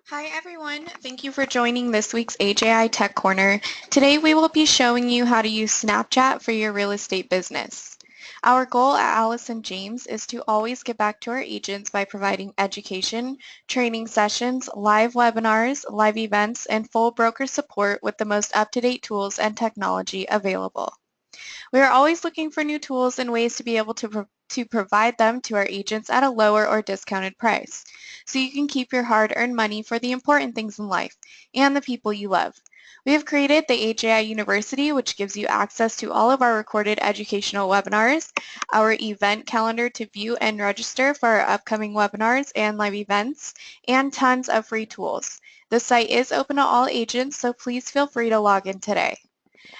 Hi everyone, thank you for joining this week's AJI Tech Corner. Today we will be showing you how to use Snapchat for your real estate business. Our goal at Allison James is to always give back to our agents by providing education, training sessions, live webinars, live events, and full broker support with the most up-to-date tools and technology available. We are always looking for new tools and ways to be able to provide them to our agents at a lower or discounted price, so you can keep your hard-earned money for the important things in life and the people you love. We have created the AJI University, which gives you access to all of our recorded educational webinars, our event calendar to view and register for our upcoming webinars and live events, and tons of free tools. The site is open to all agents, so please feel free to log in today.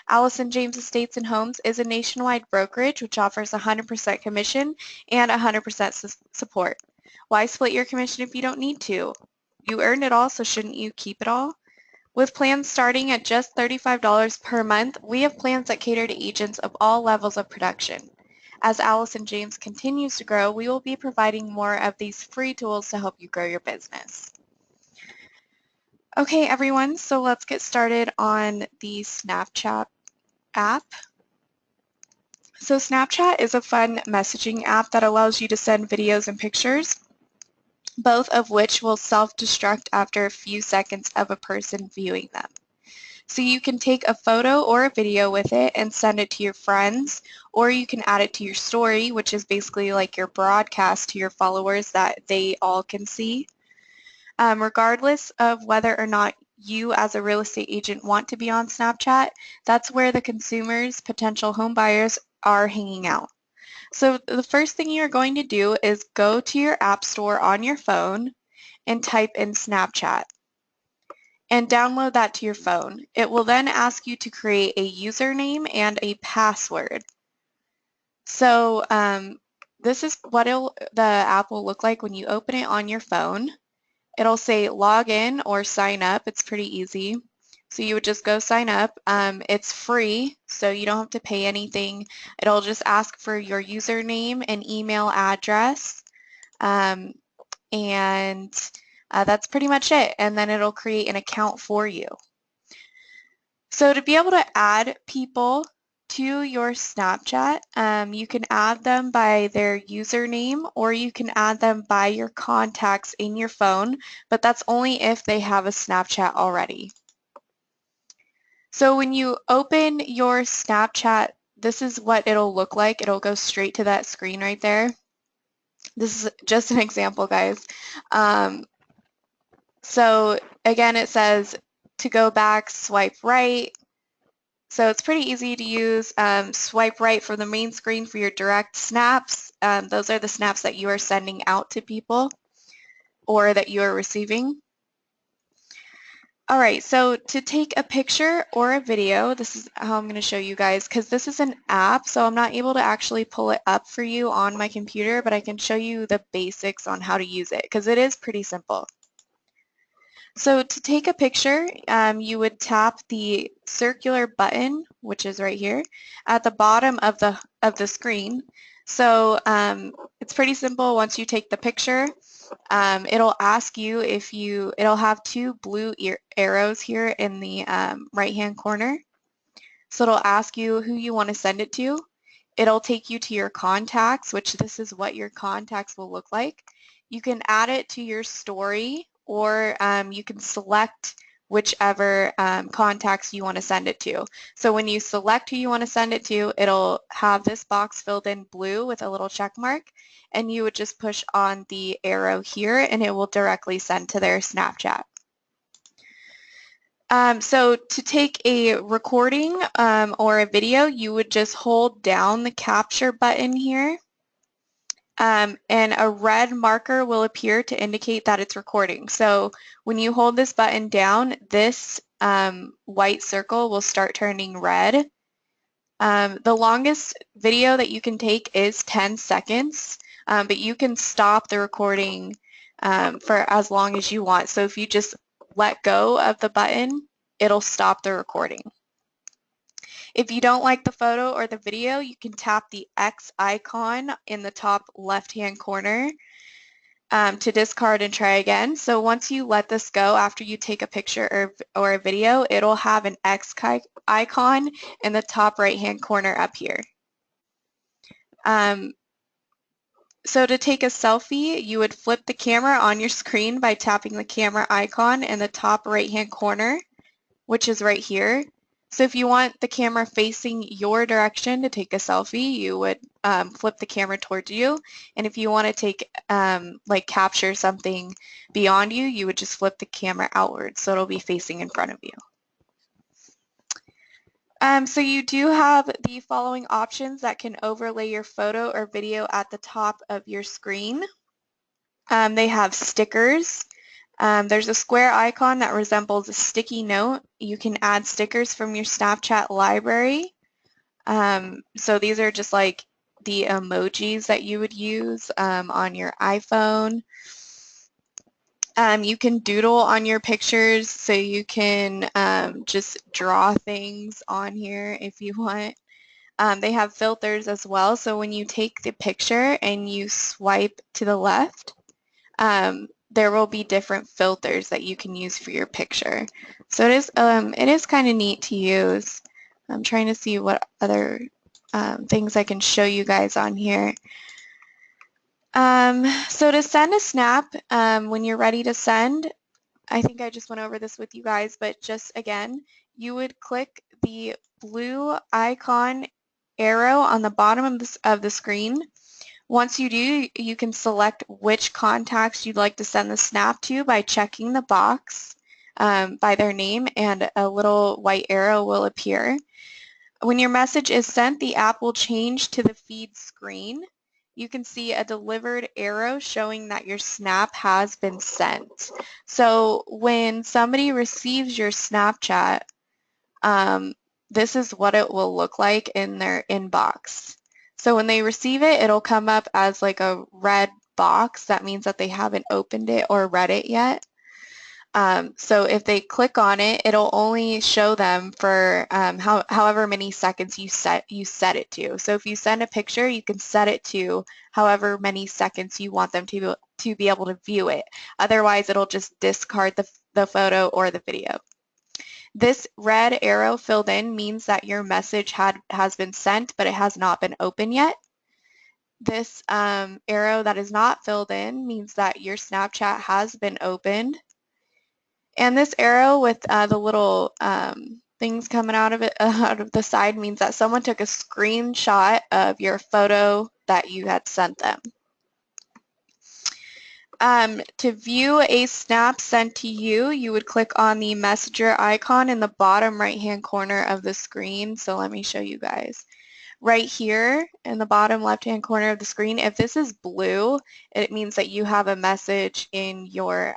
Allison James Estates and Homes is a nationwide brokerage which offers 100% commission and 100% support. Why split your commission if you don't need to? You earned it all, so shouldn't you keep it all? With plans starting at just $35 per month, we have plans that cater to agents of all levels of production. As Allison James continues to grow, we will be providing more of these free tools to help you grow your business. Okay, everyone, so let's get started on the Snapchat app. So Snapchat is a fun messaging app that allows you to send videos and pictures, both of which will self-destruct after a few seconds of a person viewing them. So you can take a photo or a video with it and send it to your friends, or you can add it to your story, which is basically like your broadcast to your followers that they all can see. Regardless of whether or not you as a real estate agent want to be on Snapchat, that's where the consumers, potential home buyers, are hanging out. So the first thing you're going to do is go to your app store on your phone and type in Snapchat and download that to your phone. It will then ask you to create a username and a password. So this is what the app will look like when you open it on your phone. It'll say log in or sign up. It's pretty easy. So you would just go sign up. It's free, so you don't have to pay anything. It'll just ask for your username and email address, and that's pretty much it. And then it'll create an account for you. So to be able to add people to your Snapchat, you can add them by their username or you can add them by your contacts in your phone, but that's only if they have a Snapchat already. So when you open your Snapchat, this is what it'll look like. It'll go straight to that screen right there. This is just an example, guys. So again, it says to go back, swipe right. So it's pretty easy to use. Swipe right from the main screen for your direct snaps. Those are the snaps that you are sending out to people or that you are receiving. All right, so to take a picture or a video, this is how I'm going to show you guys, because this is an app, so I'm not able to actually pull it up for you on my computer, but I can show you the basics on how to use it, because it is pretty simple. So to take a picture, you would tap the circular button, which is right here, at the bottom of the screen. So it's pretty simple. Once you take the picture, it'll ask you if it'll have two blue arrows here in the right-hand corner. So it'll ask you who you want to send it to. It'll take you to your contacts, which this is what your contacts will look like. You can add it to your story, or you can select whichever contacts you want to send it to. So when you select who you want to send it to, it'll have this box filled in blue with a little check mark, and you would just push on the arrow here and it will directly send to their Snapchat. So to take a recording or a video, you would just hold down the capture button here, and a red marker will appear to indicate that it's recording. So when you hold this button down, this white circle will start turning red. The longest video that you can take is 10 seconds, but you can stop the recording for as long as you want. So if you just let go of the button, it'll stop the recording. If you don't like the photo or the video, you can tap the X icon in the top left-hand corner, to discard and try again. So once you let this go after you take a picture or a video, it'll have an X icon in the top right-hand corner up here. So to take a selfie, you would flip the camera on your screen by tapping the camera icon in the top right-hand corner, which is right here. So if you want the camera facing your direction to take a selfie, you would flip the camera towards you. And if you want to take, like capture something beyond you, you would just flip the camera outwards, so it'll be facing in front of you. So you do have the following options that can overlay your photo or video at the top of your screen. They have stickers. There's a square icon that resembles a sticky note. You can add stickers from your Snapchat library. So these are just like the emojis that you would use on your iPhone. You can doodle on your pictures, so you can just draw things on here if you want. They have filters as well, so when you take the picture and you swipe to the left, there will be different filters that you can use for your picture. So it is kind of neat to use. I'm trying to see what other things I can show you guys on here. So to send a snap, when you're ready to send, I think I just went over this with you guys, but just again, you would click the blue icon arrow on the bottom of the screen. Once you do, you can select which contacts you'd like to send the snap to by checking the box by their name, and a little white arrow will appear. When your message is sent, the app will change to the feed screen. You can see a delivered arrow showing that your snap has been sent. So when somebody receives your Snapchat, this is what it will look like in their inbox. So when they receive it, it'll come up as like a red box. That means that they haven't opened it or read it yet. So if they click on it, it'll only show them for however many seconds you set it to. So if you send a picture, you can set it to however many seconds you want them to be able to view it. Otherwise, it'll just discard the photo or the video. This red arrow filled in means that your message has been sent, but it has not been opened yet. This arrow that is not filled in means that your Snapchat has been opened. And this arrow with the little things coming out of it, out of the side, means that someone took a screenshot of your photo that you had sent them. To view a snap sent to you, you would click on the messenger icon in the bottom right-hand corner of the screen. So let me show you guys. Right here in the bottom left-hand corner of the screen, if this is blue, it means that you have a message in your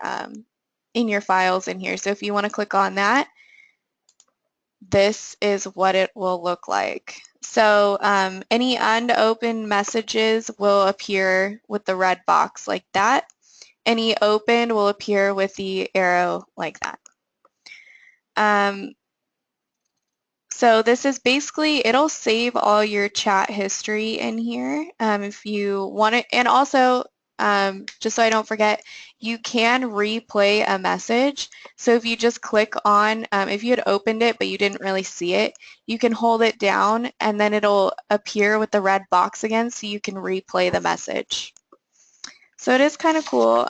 files in here. So if you want to click on that, this is what it will look like. So any unopened messages will appear with the red box like that. Any open will appear with the arrow like that. So this is basically, it'll save all your chat history in here if you want it. And also, just so I don't forget, you can replay a message. So if you just click on, if you had opened it but you didn't really see it, you can hold it down and then it'll appear with the red box again, so you can replay the message. So it is kind of cool.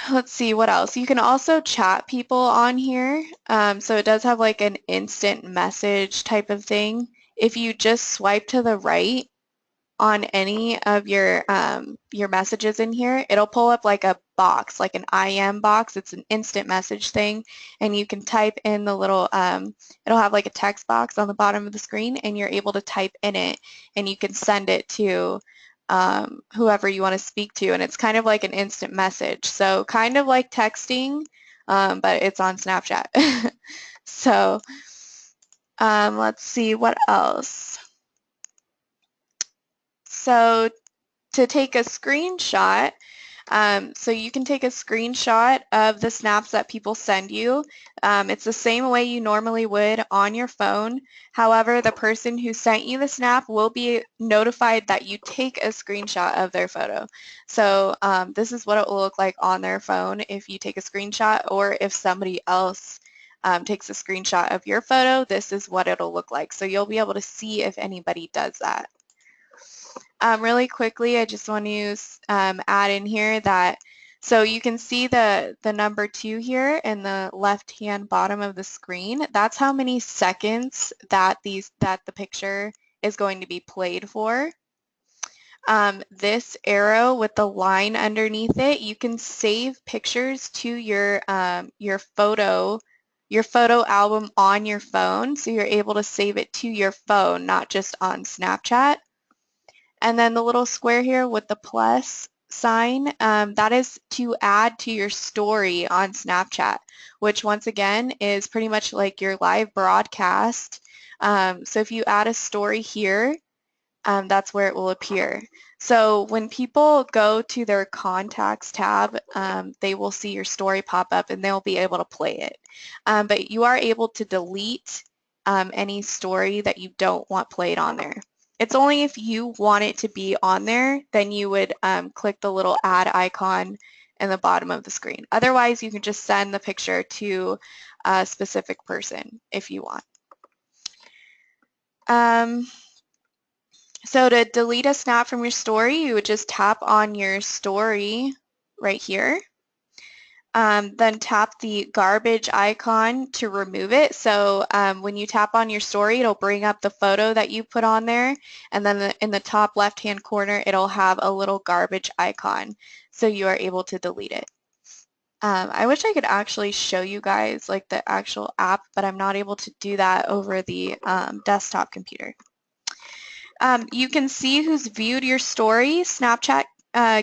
Let's see what else. You can also chat people on here. So it does have like an instant message type of thing. If you just swipe to the right on any of your messages in here, it'll pull up like a box, like an IM box. It's an instant message thing, and you can type in the little, it'll have like a text box on the bottom of the screen, and you're able to type in it, and you can send it to whoever you want to speak to, and it's kind of like an instant message. So kind of like texting, but it's on Snapchat. So let's see what else. So to take a screenshot, So you can take a screenshot of the snaps that people send you. It's the same way you normally would on your phone. However, the person who sent you the snap will be notified that you take a screenshot of their photo. So this is what it will look like on their phone if you take a screenshot, or if somebody else takes a screenshot of your photo, this is what it'll look like. So you'll be able to see if anybody does that. Really quickly, I just want to add in here that, so you can see the number 2 here in the left-hand bottom of the screen. That's how many seconds that the picture is going to be played for. This arrow with the line underneath it, you can save pictures to your photo album on your phone, so you're able to save it to your phone, not just on Snapchat. And then the little square here with the plus sign, that is to add to your story on Snapchat, which once again is pretty much like your live broadcast. So if you add a story here, that's where it will appear. So when people go to their contacts tab, they will see your story pop up and they'll be able to play it. But you are able to delete any story that you don't want played on there. It's only if you want it to be on there, then you would click the little add icon in the bottom of the screen. Otherwise, you can just send the picture to a specific person if you want. So to delete a snap from your story, you would just tap on your story right here. Then tap the garbage icon to remove it. So when you tap on your story, it'll bring up the photo that you put on there, and then in the top left-hand corner, it'll have a little garbage icon, so you are able to delete it. I wish I could actually show you guys like the actual app, but I'm not able to do that over the desktop computer. You can see who's viewed your story. Snapchat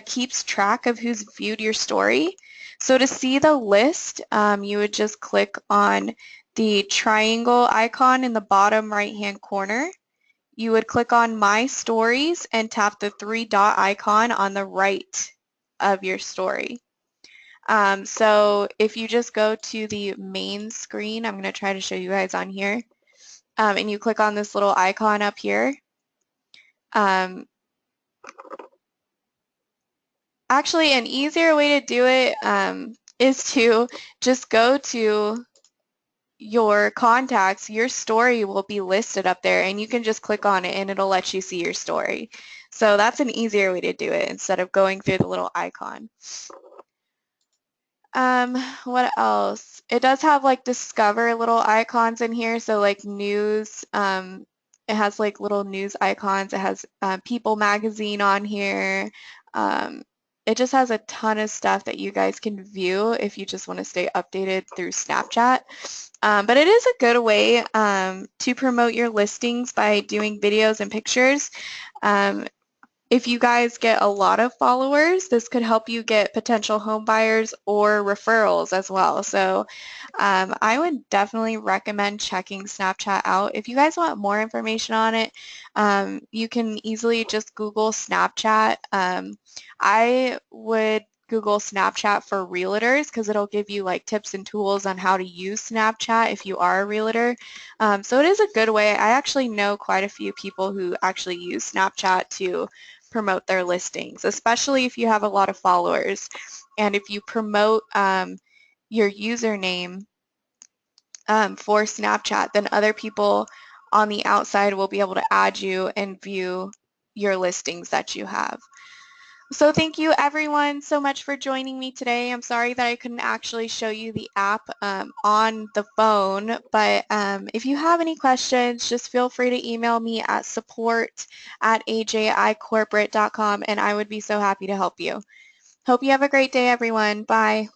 keeps track of who's viewed your story. So to see the list, you would just click on the triangle icon in the bottom right-hand corner. You would click on My Stories and tap the 3-dot icon on the right of your story. So if you just go to the main screen, I'm going to try to show you guys on here, and you click on this little icon up here. Actually, an easier way to do it is to just go to your contacts. Your story will be listed up there, and you can just click on it and it'll let you see your story. So that's an easier way to do it instead of going through the little icon. What else? It does have like discover little icons in here, so like news, it has like little news icons. It has People magazine on here. It just has a ton of stuff that you guys can view if you just want to stay updated through Snapchat. But it is a good way to promote your listings by doing videos and pictures. If you guys get a lot of followers, this could help you get potential home buyers or referrals as well. So I would definitely recommend checking Snapchat out. If you guys want more information on it, you can easily just Google Snapchat. I would Google Snapchat for realtors because it'll give you like tips and tools on how to use Snapchat if you are a realtor. So it is a good way. I actually know quite a few people who actually use Snapchat to promote their listings, especially if you have a lot of followers. And if you promote your username for Snapchat, then other people on the outside will be able to add you and view your listings that you have. So thank you everyone so much for joining me today. I'm sorry that I couldn't actually show you the app on the phone, but if you have any questions, just feel free to email me at support@ajicorporate.com and I would be so happy to help you. Hope you have a great day everyone. Bye.